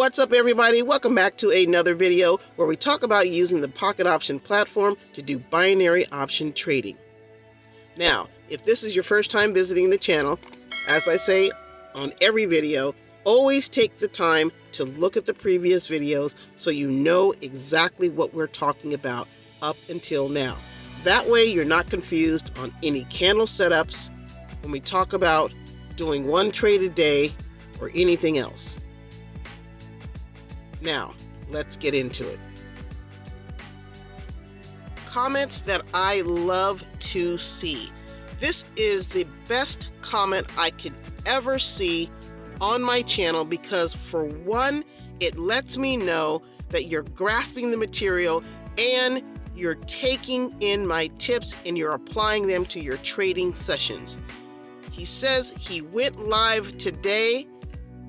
What's up, everybody? Welcome back to another video where we talk about using the pocket option platform to do binary option trading. Now, if this is your first time visiting the channel, as I say on every video, always take the time to look at the previous videos so you know exactly what we're talking about up until now. That way you're not confused on any candle setups when we talk about doing one trade a day or anything else. Now, let's get into it. Comments that I love to see. This is the best comment I could ever see on my channel because, for one, it lets me know that you're grasping the material and you're taking in my tips and you're applying them to your trading sessions. He says he went live today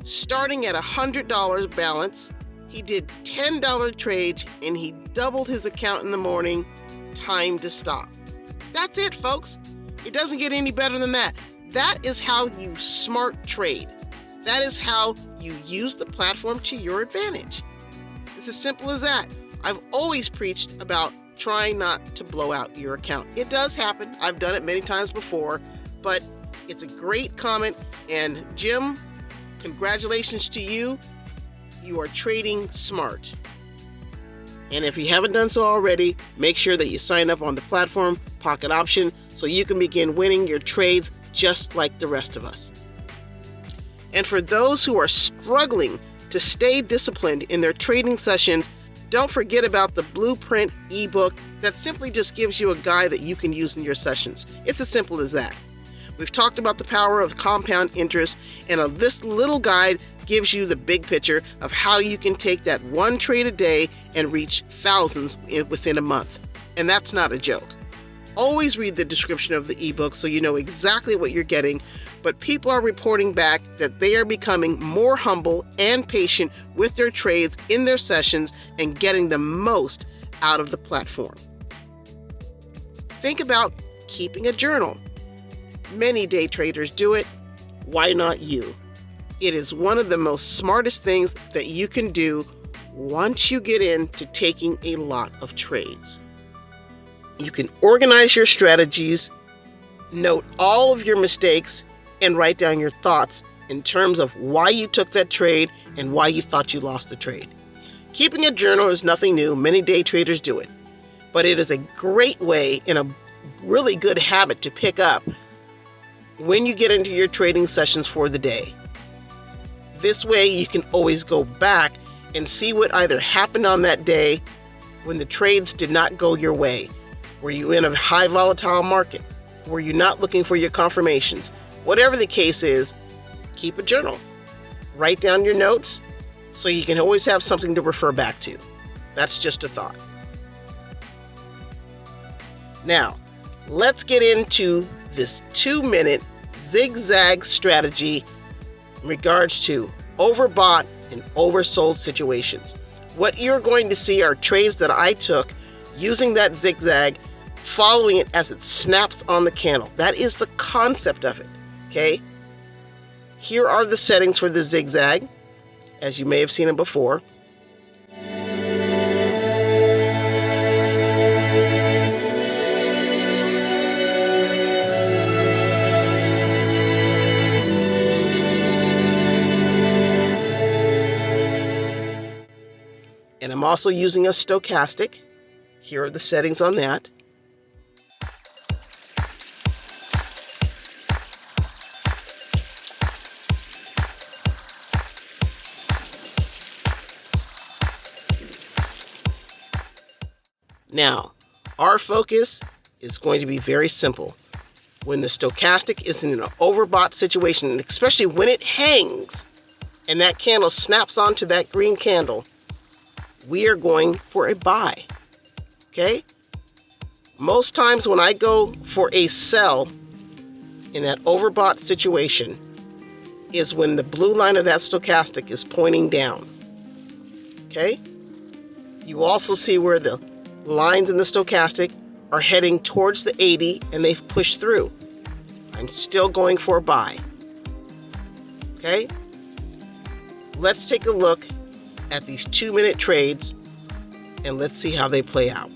starting at $100 balance. He did $10 trades and he doubled his account in the morning. Time to stop. That's it, folks. It doesn't get any better than that. That is how you smart trade. That is how you use the platform to your advantage. It's as simple as that. I've always preached about trying not to blow out your account. It does happen. I've done it many times before, but it's a great comment. And Jim, congratulations to you. You are trading smart. And if you haven't done so already, make sure that you sign up on the platform Pocket Option so you can begin winning your trades just like the rest of us. And for those who are struggling to stay disciplined in their trading sessions, don't forget about the Blueprint ebook that simply just gives you a guide that you can use in your sessions. It's as simple as that. We've talked about the power of compound interest, and this little guide gives you the big picture of how you can take that one trade a day and reach thousands within a month. And that's not a joke. Always read the description of the ebook so you know exactly what you're getting, but people are reporting back that they are becoming more humble and patient with their trades in their sessions and getting the most out of the platform. Think about keeping a journal. Many day traders do it. Why not you? It is one of the most smartest things that you can do once you get into taking a lot of trades. You can organize your strategies, note all of your mistakes, and write down your thoughts in terms of why you took that trade and why you thought you lost the trade. Keeping a journal is nothing new. Many day traders do it. But it is a great way and a really good habit to pick up when you get into your trading sessions for the day. This way you can always go back and see what either happened on that day when the trades did not go your way. Were you in a high volatile market? Were you not looking for your confirmations? Whatever the case is, keep a journal. Write down your notes so you can always have something to refer back to. That's just a thought. Now, let's get into this 2-minute zigzag strategy in regards to overbought and oversold situations. What you're going to see are trades that I took using that zigzag, following it as it snaps on the candle. That is the concept of it, okay? Here are the settings for the zigzag, as you may have seen them before. And I'm also using a stochastic. Here are the settings on that. Now, our focus is going to be very simple. When the stochastic is in an overbought situation, and especially when it hangs and that candle snaps onto that green candle, we are going for a buy, okay? Most times when I go for a sell in that overbought situation is when the blue line of that stochastic is pointing down, okay? You also see where the lines in the stochastic are heading towards the 80 and they've pushed through. I'm still going for a buy, okay? Let's take a look at these 2-minute trades, and let's see how they play out.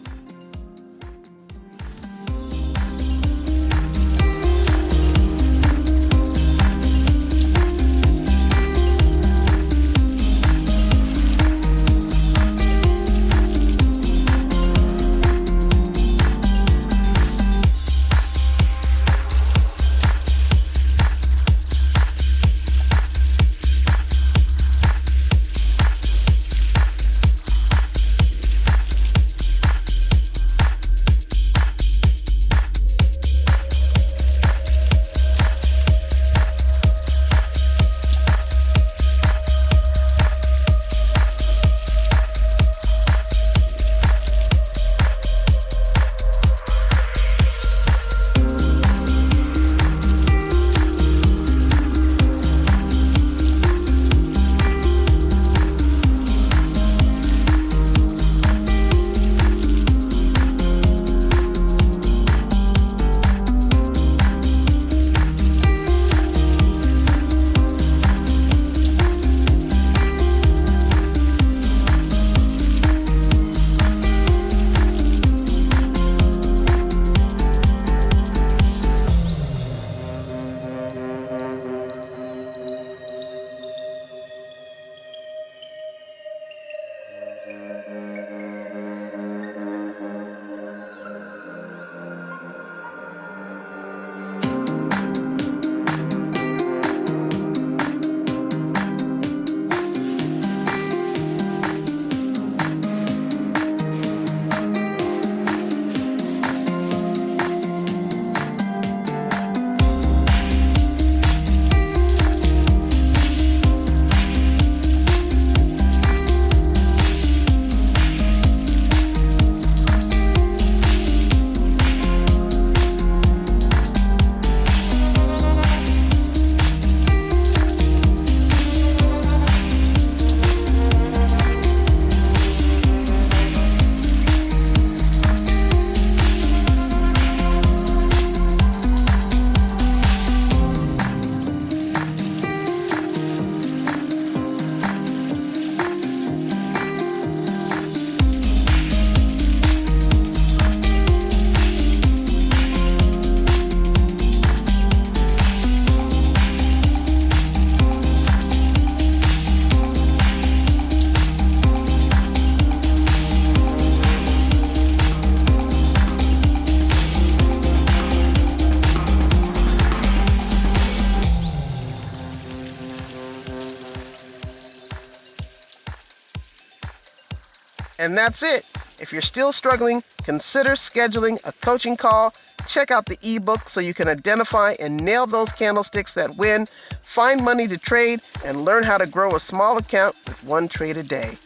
And that's it. If you're still struggling, consider scheduling a coaching call. Check out the ebook so you can identify and nail those candlesticks that win, find money to trade, and learn how to grow a small account with one trade a day.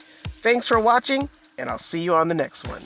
Thanks for watching, and I'll see you on the next one.